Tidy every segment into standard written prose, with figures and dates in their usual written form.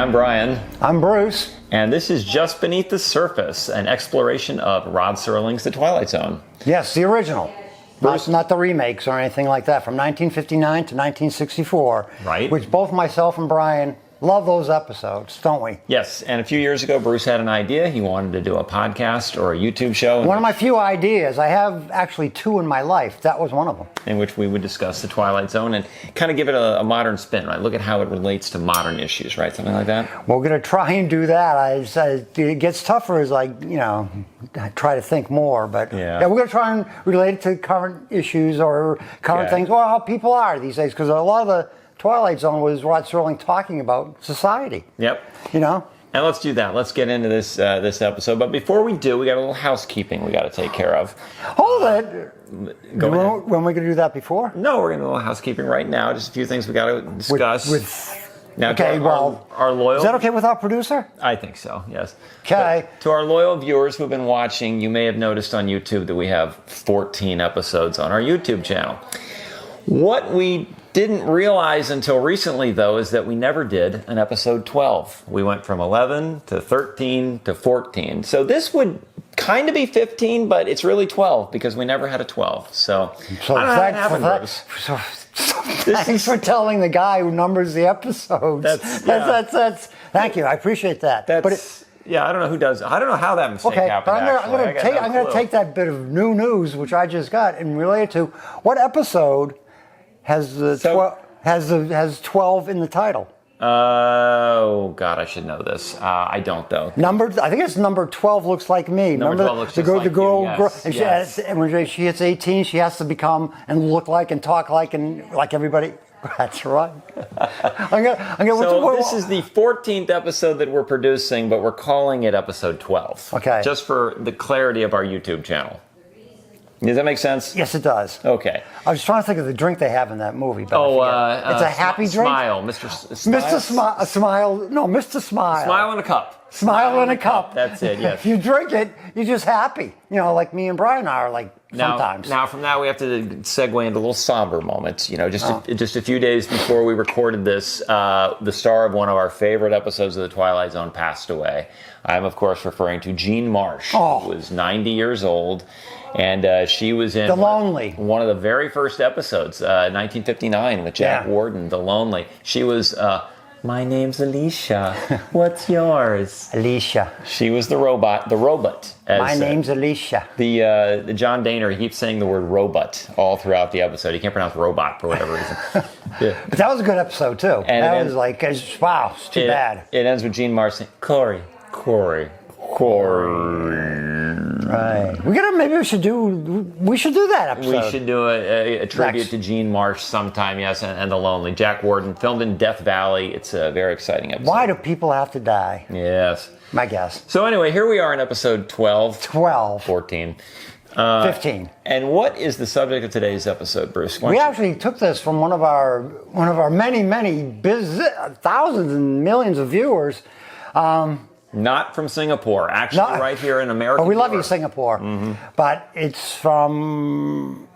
I'm Brian. I'm Bruce. And this is Just Beneath the Surface, an exploration of Rod Serling's The Twilight Zone. Yes, the original. Bruce. Not the remakes or anything like that, from 1959 to 1964. Right. Which both myself and Brian love those episodes, don't we? Yes, and a few years ago, Bruce had an idea. He wanted to do a podcast or a YouTube show. One of my few ideas. I have actually two in my life. That was one of them. In which we would discuss The Twilight Zone and kind of give it a modern spin, right? Look at how it relates to modern issues, right? Something like that. We're going to try and do that. It gets tougher as I try to think more. But Yeah. we're going to try and relate it to current issues or current things, or how people are these days. Because a lot of the Twilight Zone was Rod Serling talking about society. Yep. You know? And let's do that. Let's get into this episode. But before we do, we got a little housekeeping we got to take care of. Hold it. Go ahead. When we going to do that before? No, we're going to do a little housekeeping right now. Just a few things we got to discuss. Now, okay, our loyal... Is that okay with our producer? I think so, yes. Okay. But to our loyal viewers who've been watching, you may have noticed on YouTube that we have 14 episodes on our YouTube channel. What we didn't realize until recently, though, is that we never did an episode 12. We went from 11 to 13 to 14. So this would kind of be 15, but it's really 12 because we never had a 12. So I don't know how it happened, Bruce. Thanks for telling the guy who numbers the episodes. That's thank you. I appreciate that. Yeah, I don't know who does. I don't know how that mistake happened. But I'm going to take that bit of new news, which I just got, and relate it to what episode has 12 in the title. Oh God, I should know this. I don't though. I think it's number 12. Looks like me. Number 12 looks just like you. Yes, and yes. And when she hits 18, she has to become and look like and talk like and like everybody. That's right. This is the 14th episode that we're producing, but we're calling it episode 12. Okay. Just for the clarity of our YouTube channel. Does that make sense? Yes, it does. Okay. I was trying to think of the drink they have in that movie. But it's a happy drink. Smile, Mr. Smile. Smile. No, Mr. Smile. Smile in a cup. Smile in a cup. That's it. Yes. If you drink it, you're just happy. You know, like me and Brian are. Sometimes. Now, from that, we have to segue into a little somber moments. You know, just a few days before we recorded this, the star of one of our favorite episodes of The Twilight Zone passed away. I'm, of course, referring to Jean Marsh, who was 90 years old. And she was in The Lonely. One of the very first episodes, 1959, with Jack Warden, The Lonely. She was, my name's Alicia. What's yours? Alicia. She was the robot. My name's Alicia. The John Daner, he keeps saying the word robot all throughout the episode. He can't pronounce robot for whatever reason. Yeah. But that was a good episode, too. And that was like, wow, it's too bad. It ends with Jean Marsh saying, Corey. Right. Maybe we should do that episode. We should do a tribute to Jean Marsh sometime, yes, and The Lonely. Jack Warden, filmed in Death Valley. It's a very exciting episode. Why do people have to die? Yes. My guess. So anyway, here we are in episode 12. 14. 15. And what is the subject of today's episode, Bruce? We actually took this from one of our many thousands and millions of viewers. Not from Singapore, actually right here in America. Oh, we love you, Singapore. Mm-hmm. But it's from...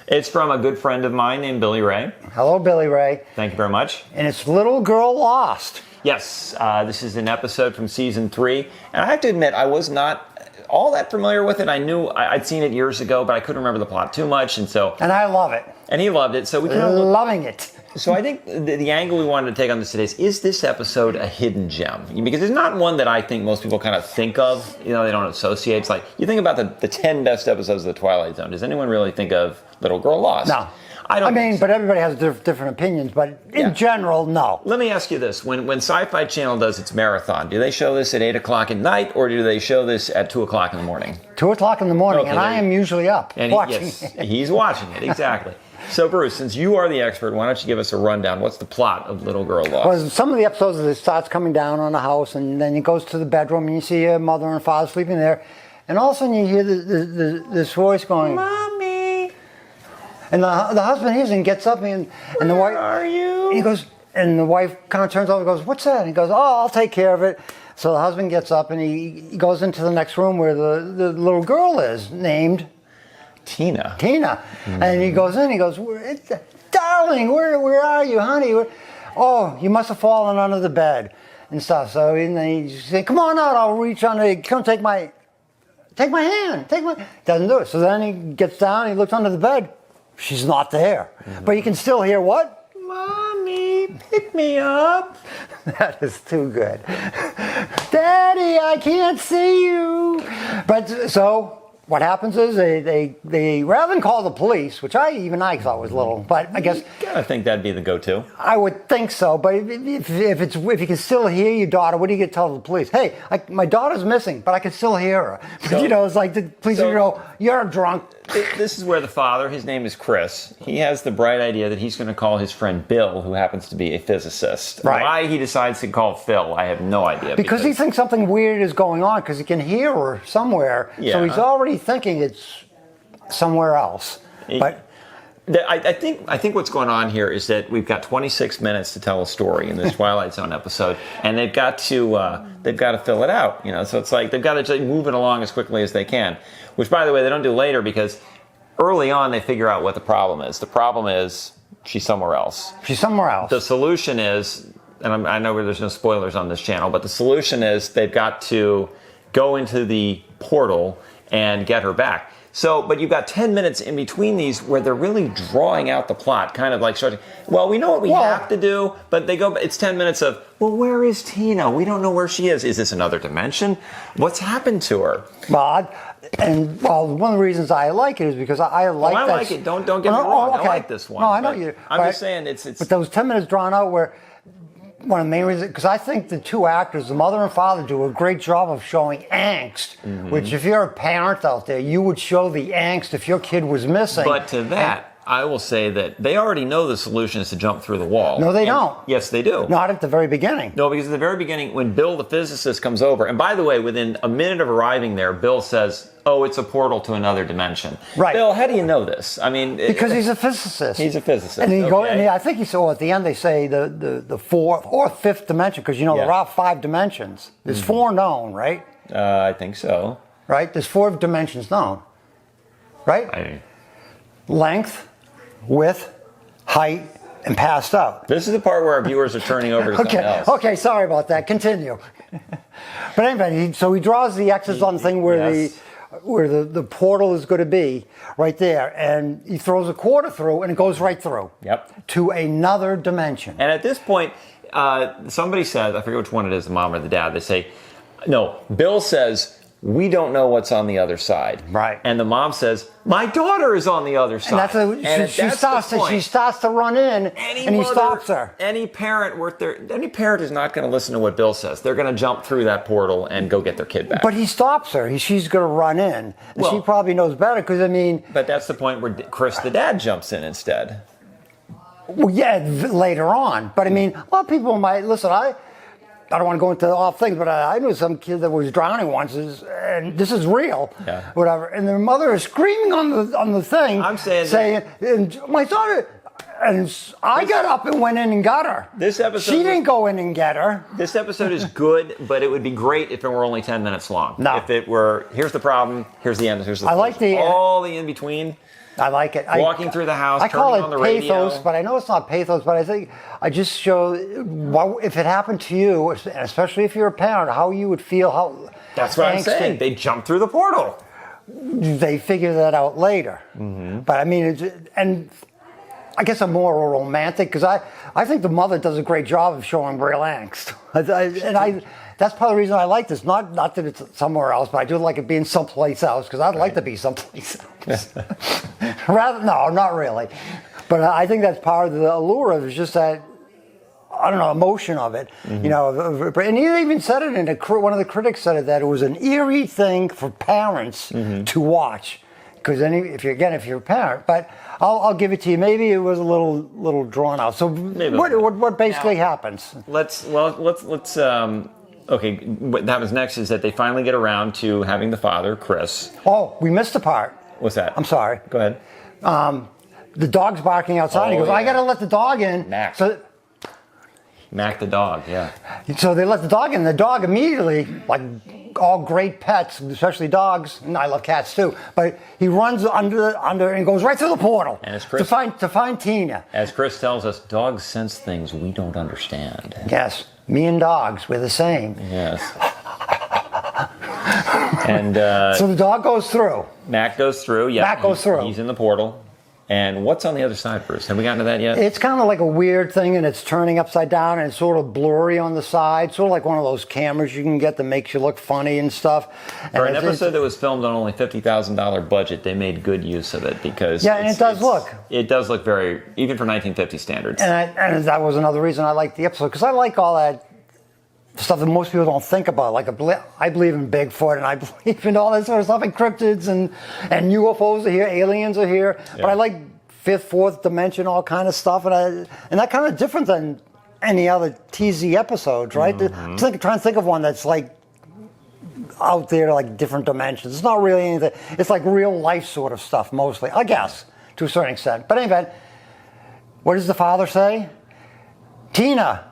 It's from a good friend of mine named Billy Ray. Hello, Billy Ray. Thank you very much. And it's Little Girl Lost. Yes, this is an episode from season 3. And I have to admit, I was not all that familiar with it. I knew I'd seen it years ago, but I couldn't remember the plot too much. And I love it. And he loved it. So we loving it. So I think the angle we wanted to take on this today is this episode a hidden gem? Because it's not one that I think most people kind of think of. You know, they don't associate. It's like, you think about the 10 best episodes of The Twilight Zone. Does anyone really think of Little Girl Lost? No. I mean, but everybody has different opinions. But in general, no. Let me ask you this. When Sci-Fi Channel does its marathon, do they show this at 8 o'clock at night, or do they show this at 2 o'clock in the morning? 2 o'clock in the morning, okay, and I am usually up watching it. He's watching it, exactly. So, Bruce, since you are the expert, why don't you give us a rundown? What's the plot of Little Girl Lost? Well, some of the episodes, it starts coming down on the house, and then it goes to the bedroom, and you see your mother and father sleeping there. And all of a sudden, you hear this voice going, Mommy! And the husband hears and gets up, and the wife... Where are you? And he goes, and the wife kind of turns over and goes, what's that? And he goes, I'll take care of it. So the husband gets up, and he goes into the next room where the little girl is, named... Tina. Mm-hmm. And he goes in, he goes, darling, where are you, honey? Oh, you must have fallen under the bed. and stuff. So and then he say, "Come on out, I'll reach under. Come take my hand. Doesn't do it. So then he gets down, he looks under the bed. She's not there. But you can still hear what? Mommy, pick me up. That is too good. Daddy, I can't see you. But so what happens is they rather than call the police, which I thought was little, but I guess I think that'd be the go-to. I would think so. But if you can still hear your daughter, what do you get to tell the police? Hey, my daughter's missing, but I can still hear her. So, it's like the police would go, "You're drunk." This is where the father, his name is Chris, he has the bright idea that he's going to call his friend Bill, who happens to be a physicist. Right. Why he decides to call Phil, I have no idea. Because he thinks something weird is going on, because he can hear her somewhere. Yeah. So he's already thinking it's somewhere else. But I think what's going on here is that we've got 26 minutes to tell a story in this Twilight Zone episode, and they've got to fill it out. So it's like they've got to just move it along as quickly as they can. Which, by the way, they don't do later because early on they figure out what the problem is. The problem is she's somewhere else. She's somewhere else. The solution is, and I know there's no spoilers on this channel, but the solution is they've got to go into the portal and get her back. So, but you've got 10 minutes in between these where they're really drawing out the plot, kind of like starting, well, we know what we have to do, but it's 10 minutes of, well, where is Tina? We don't know where she is. Is this another dimension? What's happened to her? Well, one of the reasons I like it is because I like that. I like it. Don't get me wrong. Okay. I like this one. No, I know you. I'm just saying it's. But those 10 minutes drawn out where one of the main reasons, because I think the two actors, the mother and father, do a great job of showing angst, which if you're a parent out there, you would show the angst if your kid was missing. But to that, I will say that they already know the solution is to jump through the wall. No, they don't. Yes, they do. Not at the very beginning. No, because at the very beginning, when Bill the physicist comes over, and by the way, within a minute of arriving there, Bill says, "Oh, it's a portal to another dimension." Right. Bill, how do you know this? I mean, because he's a physicist. He's a physicist. And I think he saw at the end they say the fourth or fifth dimension, because there are 5 dimensions. There's 4 known, right? I think so. Right. There's 4 dimensions known. Right. Length, width, height, and passed out. This is the part where our viewers are turning over to something else. Okay, sorry about that. Continue. But anyway, so he draws the X's on the thing where the portal is going to be right there, and he throws a quarter through, and it goes right through. Yep. To another dimension. And at this point, somebody says, I forget which one it is, the mom or the dad, they say, no, Bill says, "We don't know what's on the other side." Right. And the mom says, "My daughter is on the other side." And she starts to run in, and he stops her. Any parent is not going to listen to what Bill says. They're going to jump through that portal and go get their kid back. But he stops her. She's going to run in. And she probably knows better, because, But that's the point where Chris the dad jumps in instead. Well, yeah, later on. But, a lot of people might, listen, I don't want to go into all things, but I knew some kid that was drowning once, and this is real, whatever. And their mother is screaming on the thing, saying, and my daughter, and I got up and went in and got her. This episode, she didn't go in and get her. This episode is good, but it would be great if it were only 10 minutes long. No. If it were, here's the problem, here's the end, here's the all the in between. I like it. Walking through the house, I call turning on the it pathos, radio. but I know it's not pathos. But I think I just show if it happened to you, especially if you're a parent, how you would feel. That's what I'm saying. They jump through the portal. They figure that out later. But and I guess I'm more a romantic, because I think the mother does a great job of showing real angst, that's part of the reason I like this. Not that it's somewhere else, but I do like it being someplace else, because I'd like to be someplace else. No, not really. But I think that's part of the allure of it, is just that, I don't know, emotion of it. And he even said it one of the critics said it, that it was an eerie thing for parents to watch. Because if you're a parent, but I'll give it to you. Maybe it was a little drawn out. So what basically happens? Okay, what happens next is that they finally get around to having the father, Chris. Oh, we missed a part. What's that? I'm sorry. Go ahead. The dog's barking outside. He goes, I got to let the dog in. Mac. Mac the dog, yeah. So they let the dog in. The dog immediately, like all great pets, especially dogs, and I love cats too, but he runs under and goes right through the portal. And as Chris, to find Tina. As Chris tells us, dogs sense things we don't understand. Yes. Me and dogs, we're the same. Yes. And So the dog goes through. Mac goes through. Yeah, Mac goes through. He's in the portal. And what's on the other side, Bruce? Have we gotten to that yet? It's kind of like a weird thing, and it's turning upside down, and it's sort of blurry on the side, sort of like one of those cameras you can get that makes you look funny and stuff. For And an episode that was filmed on only $50,000 budget, they made good use of it because Yeah, and it does look. It does look very, even for 1950 standards. And that was another reason I liked the episode, because I like all that stuff that most people don't think about. Like I believe in Bigfoot, and I believe in all that sort of stuff, and cryptids, and UFOs are here, aliens are here. Yeah. But I like fifth, fourth dimension, all kind of stuff, and that kind of different than any other TZ episodes, right? Mm-hmm. Trying to think of one that's like out there, like different dimensions. It's not really anything. It's like real life sort of stuff mostly, I guess, to a certain extent. But anyway, what does the father say? Tina,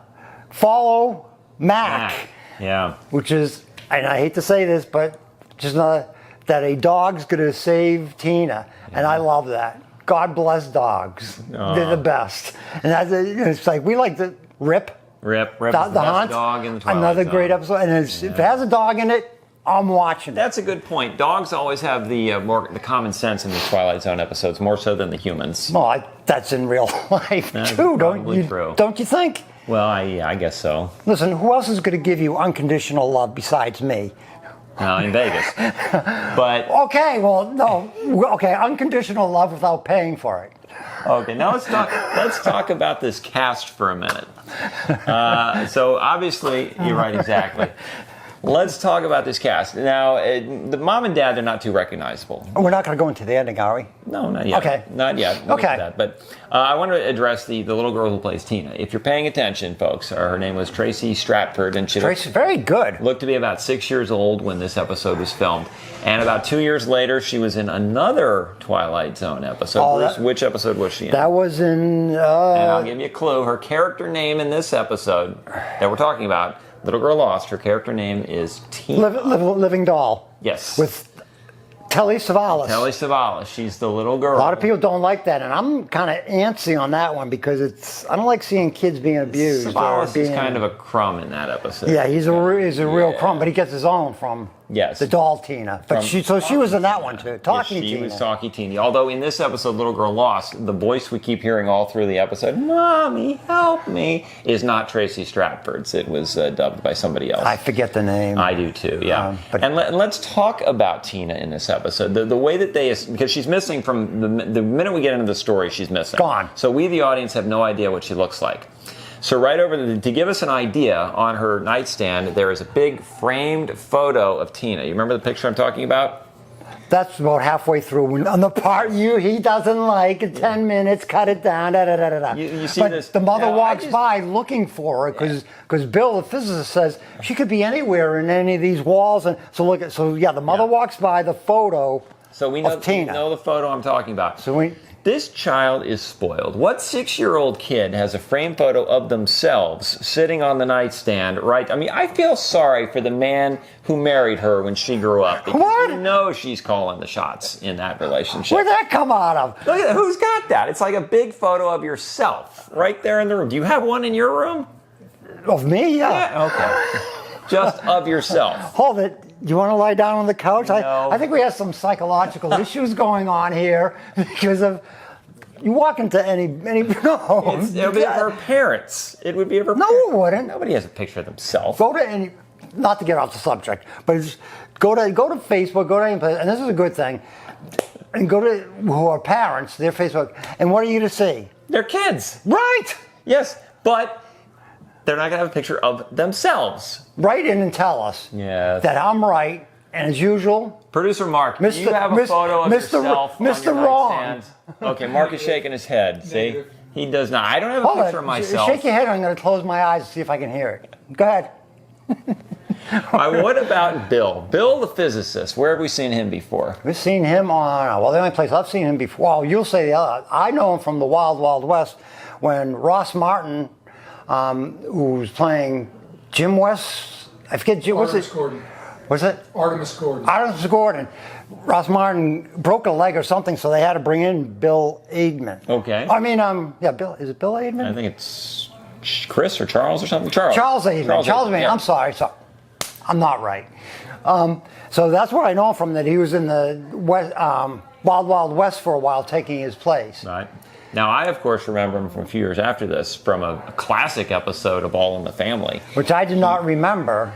follow Mac. Yeah. Which is, and I hate to say this, but just not that a dog's going to save Tina. And I love that. God bless dogs. They're the best. And it's like, we like the Rip. Rip is the the best Hunt. dog in the Twilight Another Zone. great episode. And if it has a dog in it, I'm watching it. That's a good point. Dogs always have the common sense in the Twilight Zone episodes, more so than the humans. Well, that's in real life That's too, probably true. Don't you think? Well, I guess so. Listen, who else is going to give you unconditional love besides me? In Vegas. But Okay, well, no. Okay, unconditional love without paying for it. okay, now let's talk about this cast for a minute. So obviously, you're right, exactly. Let's talk about this cast. Now, the mom and dad, they're not too recognizable. We're not going to go into the ending, are we? No, not yet. Okay. Not yet. We'll get Okay. to that. But I want to address the little girl who plays Tina. If you're paying attention, folks, her name was Tracy Stratford, and she Tracy's very good. looked to be about 6 years old when this episode was filmed. And about 2 years later, she was in another Twilight Zone episode. Oh, Bruce, which episode was she in? That was in. And I'll give you a clue. Her character name in this episode that we're talking about, Little Girl Lost, her character name is Tina. Living Doll. Yes. With Telly Savalas. Telly Savalas. She's the little girl. A lot of people don't like that, and I'm kind of antsy on that one because I don't like seeing kids being abused. Savalas is kind of a crumb in that episode. Yeah, he's a real crumb, but he gets his own from Yes. the doll Tina. But she was in that one too. Talking She Tina. was Talkie Tina. Although in this episode, Little Girl Lost, the voice we keep hearing all through the episode, "Mommy, help me," is not Tracy Stratford's. It was dubbed by somebody else. I forget the name. I do too, yeah. But- And let's talk about Tina in this episode. The way that because she's missing from the minute we get into the story, she's missing. Gone. So we, the audience, have no idea what she looks like. So right to give us an idea, on her nightstand, there is a big framed photo of Tina. You remember the picture I'm talking about? That's about halfway through. On the part he doesn't like, in 10 minutes, cut it down, da-da-da-da-da. You see but this- the mother Now, I walks just- by looking for her because Bill, the physicist, says she could be anywhere in any of these walls. And so the mother walks by the photo So we know, of Tina. we know the photo I'm talking about. So This child is spoiled. What 6-year-old kid has a framed photo of themselves sitting on the nightstand, right? I mean, I feel sorry for the man who married her when she grew up. Because What? you know she's calling the shots in that relationship. Where'd that come out of? Look at that. Who's got that? It's like a big photo of yourself right there in the room. Do you have one in your room? Of me? Yeah. Okay. Just of yourself. Hold it. Do you want to lie down on the couch? No. I think we have some psychological issues going on here because of you walk into any no. It would be of her parents. It would be of her No, parents. it wouldn't. Nobody has a picture of themselves. Go to any, not to get off the subject, but go to Facebook, go to any place, and this is a good thing, and go to who are parents, their Facebook, and what are you to see? They're kids. Right. Yes, but they're not going to have a picture of themselves. Write in and tell us Yes. that I'm right, and as usual, Producer Mark, do Mr. you have a photo of Mr. yourself on Mr. your Wrong. nightstand? Okay, Mark is shaking his head. See? Negative. He does not. I don't have a hold picture it. of myself. Shake your head. I'm going to close my eyes and see if I can hear it. Go ahead. What about Bill? Bill the physicist. Where have we seen him before? We've seen him on, well, the only place I've seen him before, well, you'll say the other. I know him from the Wild Wild West when Ross Martin, who was playing Jim West, I forget, what's Artemis it? Gordon. What's it? Artemis Gordon. Artemis Gordon. Ross Martin broke a leg or something, so they had to bring in Bill Aidman. Okay. I mean, Bill, is it Bill Aidman? I think it's Chris or Charles or something? Charles. Charles Aidman. Charles Aidman. Yeah. I'm sorry. So, I'm not right. So that's where I know him from, that he was in the West, Wild Wild West for a while, taking his place. Right. Now, I, of course, remember him from a few years after this from a classic episode of All in the Family. Which I did not remember,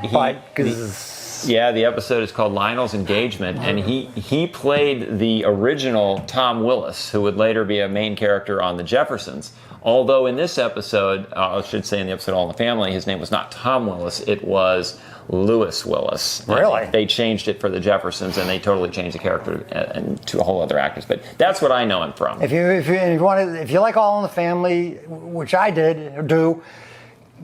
Yeah, the episode is called Lionel's Engagement, and he played the original Tom Willis, who would later be a main character on The Jeffersons. Although in this episode, I should say in the episode All in the Family, his name was not Tom Willis, it was Lewis Willis. Really? They changed it for The Jeffersons, and they totally changed the character and to a whole other actors. But that's what I know him from. If you like All in the Family, which I do,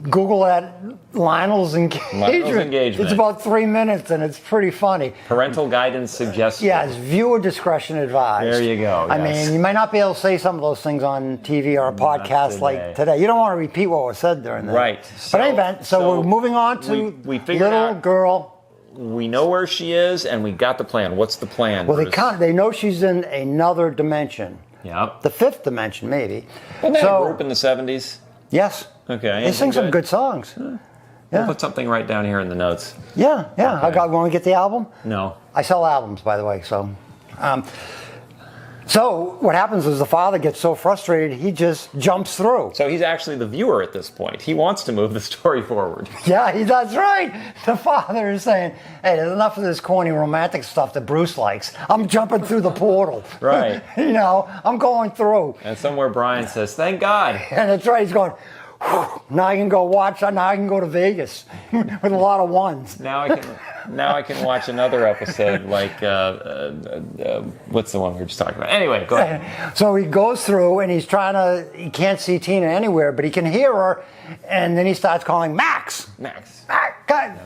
Google that Lionel's Engagement. It's about 3 minutes, and it's pretty funny. Parental guidance suggested. Yes, viewer discretion advised. There you go. I mean, you might not be able to say some of those things on TV or a podcast like today. You don't want to repeat what was said during that. Right. But anyway, so we're moving on to we figured little out, girl. We know where she is, and we got the plan. What's the plan? Well, they know she's in another dimension. Yep. The fifth dimension, maybe. Wasn't that a group in the 70s? Yes. Okay. They sing some good songs. Yeah. Yeah. We'll put something right down here in the notes. Yeah. Okay. Want to get the album? No. I sell albums, by the way. So, so what happens is the father gets so frustrated he just jumps through. So he's actually the viewer at this point. He wants to move the story forward. Yeah, that's right. The father is saying, "Hey, there's enough of this corny romantic stuff that Bruce likes. I'm jumping through the portal. Right. I'm going through." And somewhere Brian says, "Thank God." And that's right. He's going, now I can go watch. Now I can go to Vegas with a lot of ones. Now I can watch another episode like what's the one we were just talking about? Anyway, go ahead. So he goes through and he can't see Tina anywhere, but he can hear her, and then he starts calling Max. Max.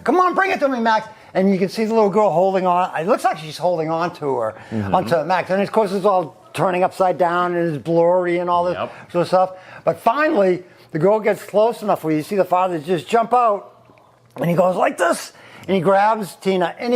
Come on, bring it to me, Max. And you can see the little girl holding on. It looks like she's holding on to her, onto Max. And of course, it's all turning upside down and it's blurry and all this sort of stuff. But finally, the girl gets close enough where you see the father just jump out, and he goes like this, and he grabs Tina, and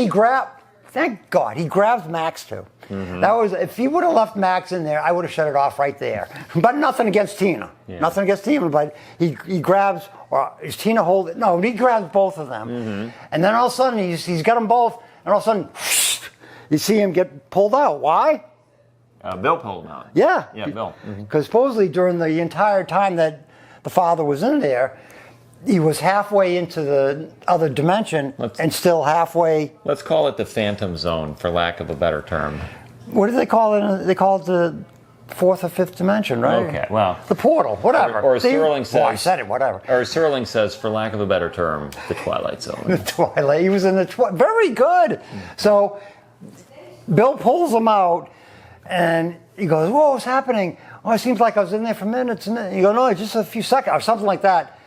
thank God, he grabs Max too. That was, if he would have left Max in there, I would have shut it off right there. But nothing against Tina. Yeah. Nothing against Tina, but he grabs, or is Tina holding? No, he grabs both of them. And then all of a sudden, he's got them both, and all of a sudden, you see him get pulled out. Why? Bill pulled him out. Yeah. Yeah, Bill. Because supposedly during the entire time that the father was in there, he was halfway into the other dimension and still halfway. Let's call it the Phantom Zone, for lack of a better term. What do they call it? They call it the fourth or fifth dimension, right? Okay, well. The portal, whatever. Or as Sterling says. Oh, I said it, whatever. Or as Sterling says, for lack of a better term, the Twilight Zone. The Twilight. He was in the very good. So Bill pulls him out, and he goes, "Whoa, what's happening? Oh, it seems like I was in there for minutes." And you go, "No, just a few seconds," or something like that.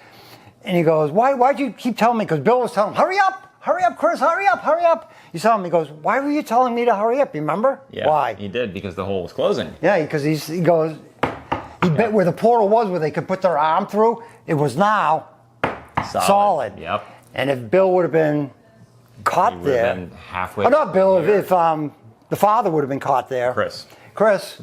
And he goes, why'd you keep telling me? Because Bill was telling him, hurry up, Chris, hurry up. You saw him, he goes, "Why were you telling me to hurry up? You remember?" Yeah, Why? he did, because the hole was closing. Yeah, because he bit where the portal was, where they could put their arm through, it was now solid. Yep. And if Bill would have been caught there. Been halfway. Oh, not Bill, if the father would have been caught there. Chris.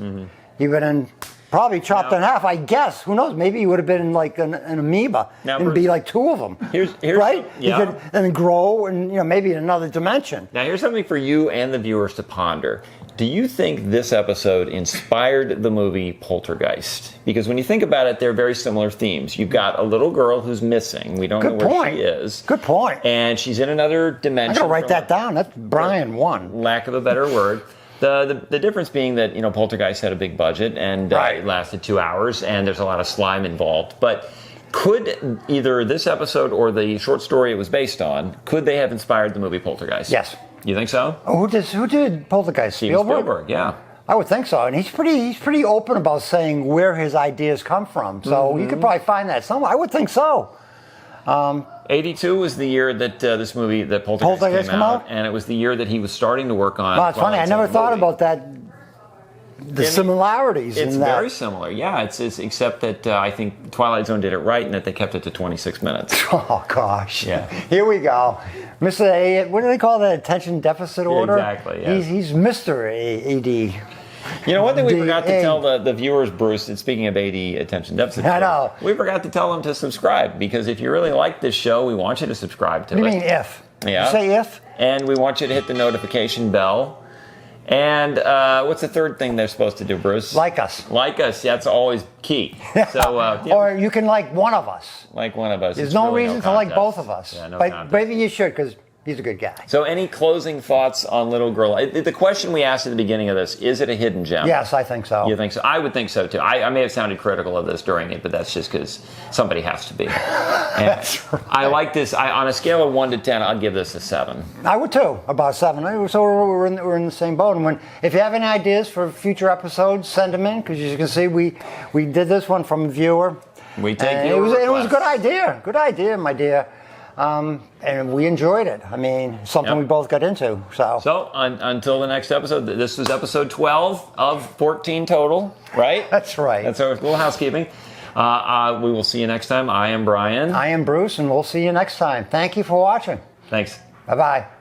He would have been probably chopped in half, I guess. Who knows? Maybe he would have been like an amoeba and be like two of them. Here's right? Yeah. He could then grow and maybe in another dimension. Now here's something for you and the viewers to ponder. Do you think this episode inspired the movie Poltergeist? Because when you think about it, they're very similar themes. You've got a little girl who's missing. We don't know where she is. Good point. And she's in another dimension. I gotta write that down. That's Brian 1. Lack of a better word. The difference being that, Poltergeist had a big budget and it lasted 2 hours and there's a lot of slime involved. But could either this episode or the short story it was based on, could they have inspired the movie Poltergeist? Yes. You think so? Oh, who did Poltergeist? Spielberg, yeah. I would think so. And he's pretty open about saying where his ideas come from. So you could probably find that somewhere. I would think so. 82 was the year that this movie, that Poltergeist came out, and it was the year that he was starting to work on. Well, it's funny. I never thought about that. The similarities. It's very similar. Yeah, it's except that I think Twilight Zone did it right, and that they kept it to 26 minutes. Oh gosh. Yeah. Here we go, Mr. A. What do they call that? Attention deficit order. Exactly. Yeah. He's Mr. AD. You know, one thing we forgot to D-A. tell the viewers, Bruce, and speaking of AD, attention deficit, I know. we forgot to tell them to subscribe, because if you really like this show, we want you to subscribe to What it. do you mean if? Yeah. You say if? And we want you to hit the notification bell. And what's the third thing they're supposed to do, Bruce? Like us. Like us. That's always key. So, Or you can like one of us. like one of us. There's It's no really reason to like contest. both of us. Yeah, no but contest. maybe you should, because he's a good guy. So any closing thoughts on Little Girl? The question we asked at the beginning of this, is it a hidden gem? Yes, I think so. You think so? I would think so too. I may have sounded critical of this during it, but that's just because somebody has to be. And That's right. I like this. On a scale of 1 to 10, I'll give this a 7. I would too, about 7. So we're in the same boat. And if you have any ideas for future episodes, send them in, because as you can see, we did this one from a viewer. We take And your it was a good requests. idea. Good idea, my dear. And we enjoyed it. I mean, something Yep. we both got into. So until the next episode, this was episode 12 of 14 total, right? That's right. That's our little housekeeping. We will see you next time. I am Brian. I am Bruce, and we'll see you next time. Thank you for watching. Thanks. Bye-bye.